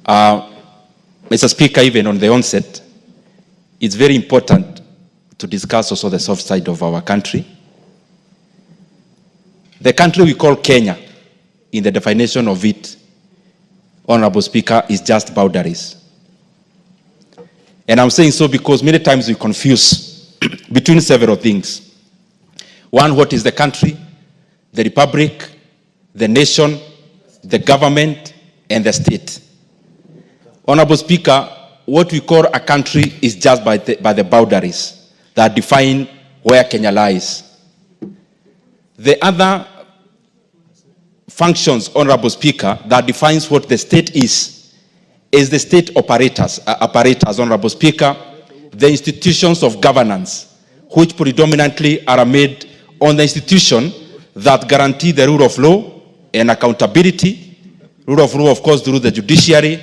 Mr. Speaker, even on the onset, it's very important to discuss also the soft side of our country. The country we call Kenya, in the definition of it, Honorable Speaker, is just boundaries. And I'm saying so because many times we confuse between several things. One, what is the country, the republic, the nation, the government, and the state. Honorable Speaker, what we call a country is just by the boundaries that define where Kenya lies. The other functions, Honorable Speaker, that defines what the state is the state apparatus, Honorable Speaker, the institutions of governance, which predominantly are made on the institution that guarantee the rule of law and accountability, rule of law, of course, through the judiciary,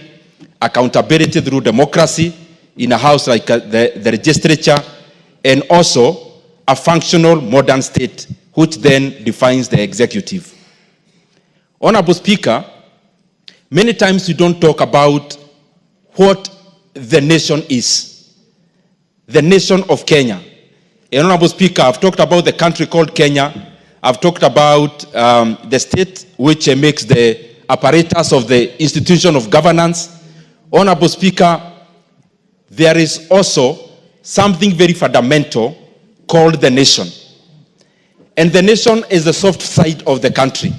accountability through democracy in a house like the legislature, and also a functional modern state, which then defines the executive. Honorable Speaker, many times we don't talk about what the nation is. The nation of Kenya. And Honorable Speaker, I've talked about the country called Kenya. I've talked about the state, which makes the apparatus of the institution of governance. Honorable Speaker, there is also something very fundamental called the nation. And the nation is the soft side of the country.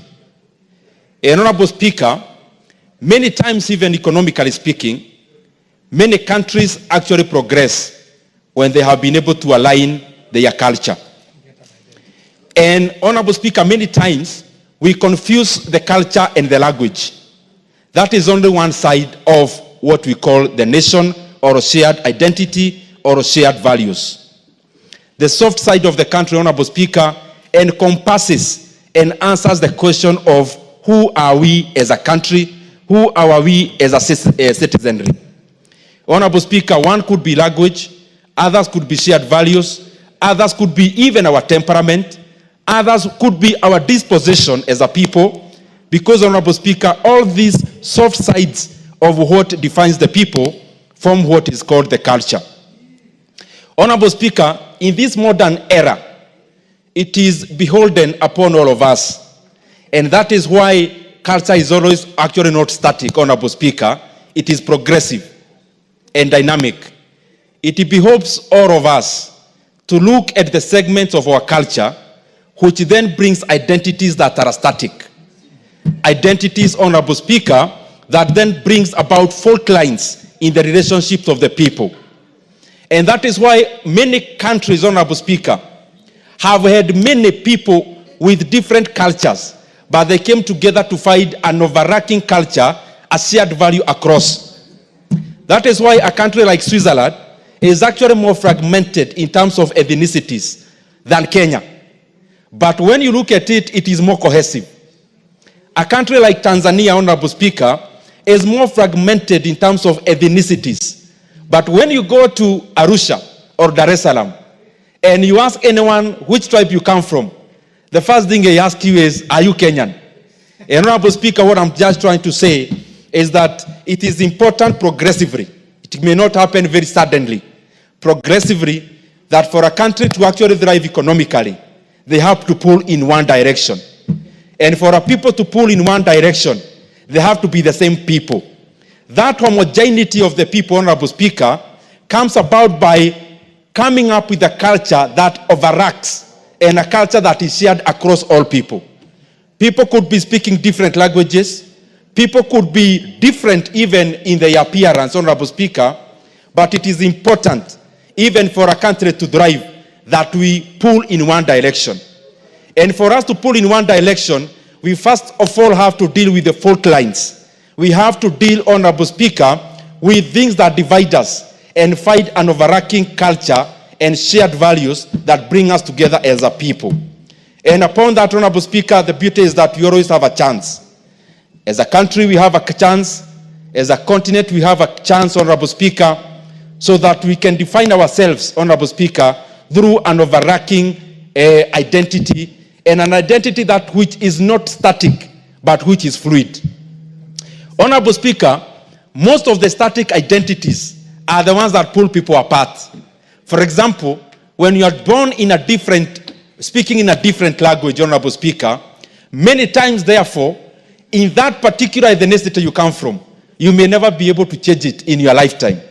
And Honorable Speaker, many times, even economically speaking, many countries actually progress when they have been able to align their culture. And Honorable Speaker, many times we confuse the culture and the language. That is only one side of what we call the nation, or a shared identity, or a shared values. The soft side of the country, Honorable Speaker, encompasses and answers the question of who are we as a country, who are we as a citizenry. Honorable Speaker, one could be language, others could be shared values, others could be even our temperament, others could be our disposition as a people, because, Honorable Speaker, all these soft sides of what defines the people from what is called the culture. Honorable Speaker, in this modern era, it is beholden upon all of us. And that is why culture is always actually not static, Honorable Speaker. It is progressive and dynamic. It behoves all of us to look at the segments of our culture, which then brings identities that are static. Identities, Honorable Speaker, that then brings about fault lines in the relationships of the people. And that is why many countries, Honorable Speaker, have had many people with different cultures, but they came together to find an overarching culture, a shared value across. That is why a country like Switzerland is actually more fragmented in terms of ethnicities than Kenya. But when you look at it, it is more cohesive. A country like Tanzania, Honorable Speaker, is more fragmented in terms of ethnicities. But when you go to Arusha or Dar es Salaam, and you ask anyone which tribe you come from, the first thing they ask you is, are you Kenyan? And Honorable Speaker, what I'm just trying to say is that it is important progressively. It may not happen very suddenly. Progressively, that for a country to actually thrive economically, they have to pull in one direction. And for a people to pull in one direction, they have to be the same people. That homogeneity of the people, Honorable Speaker, comes about by coming up with a culture that overacts and a culture that is shared across all people. People could be speaking different languages. People could be different even in their appearance, Honorable Speaker, but it is important, even for a country to thrive, that we pull in one direction. And for us to pull in one direction, we first of all have to deal with the fault lines. We have to deal, Honorable Speaker, with things that divide us and find an overarching culture and shared values that bring us together as a people. And upon that, Honorable Speaker, the beauty is that we always have a chance. As a country, we have a chance. As a continent, we have a chance, Honorable Speaker, so that we can define ourselves, Honorable Speaker, through an overarching identity, and an identity that which is not static, but which is fluid. Honorable Speaker, most of the static identities are the ones that pull people apart. For example, when you are born in a different, speaking in a different language, Honorable Speaker, many times, therefore, in that particular ethnicity you come from, you may never be able to change it in your lifetime.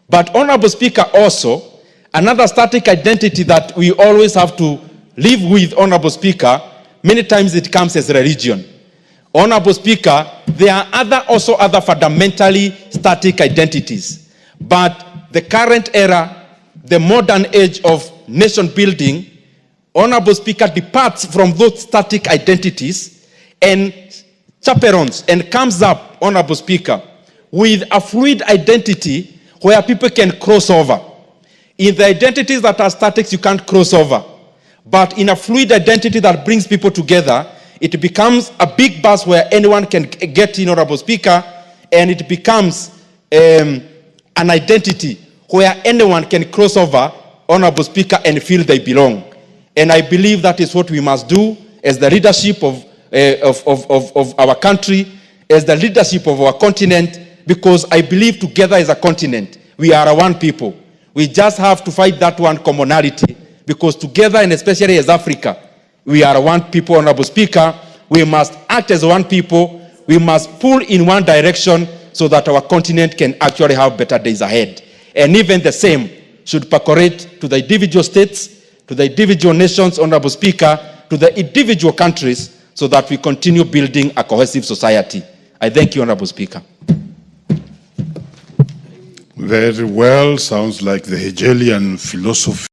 But, Honorable Speaker, also, another static identity that we always have to live with, Honorable Speaker, many times it comes as religion. Honorable Speaker, there are also other fundamentally static identities. But the current era, the modern age of nation building, Honorable Speaker, departs from those static identities and chaperones and comes up, Honorable Speaker, with a fluid identity where people can cross over. In the identities that are static, you can't cross over. But in a fluid identity that brings people together, it becomes a big bus where anyone can get in, Honorable Speaker, and it becomes an identity where anyone can cross over, Honorable Speaker, and feel they belong. And I believe that is what we must do as the leadership of our country, as the leadership of our continent, because I believe together as a continent, we are one people. We just have to fight that one commonality, because together, and especially as Africa, we are one people, Honorable Speaker. We must act as one people. We must pull in one direction so that our continent can actually have better days ahead. And even the same should percolate to the individual states, to the individual nations, Honorable Speaker, to the individual countries, so that we continue building a cohesive society. I thank you, Honorable Speaker. Very well. Sounds like the Hegelian philosophy.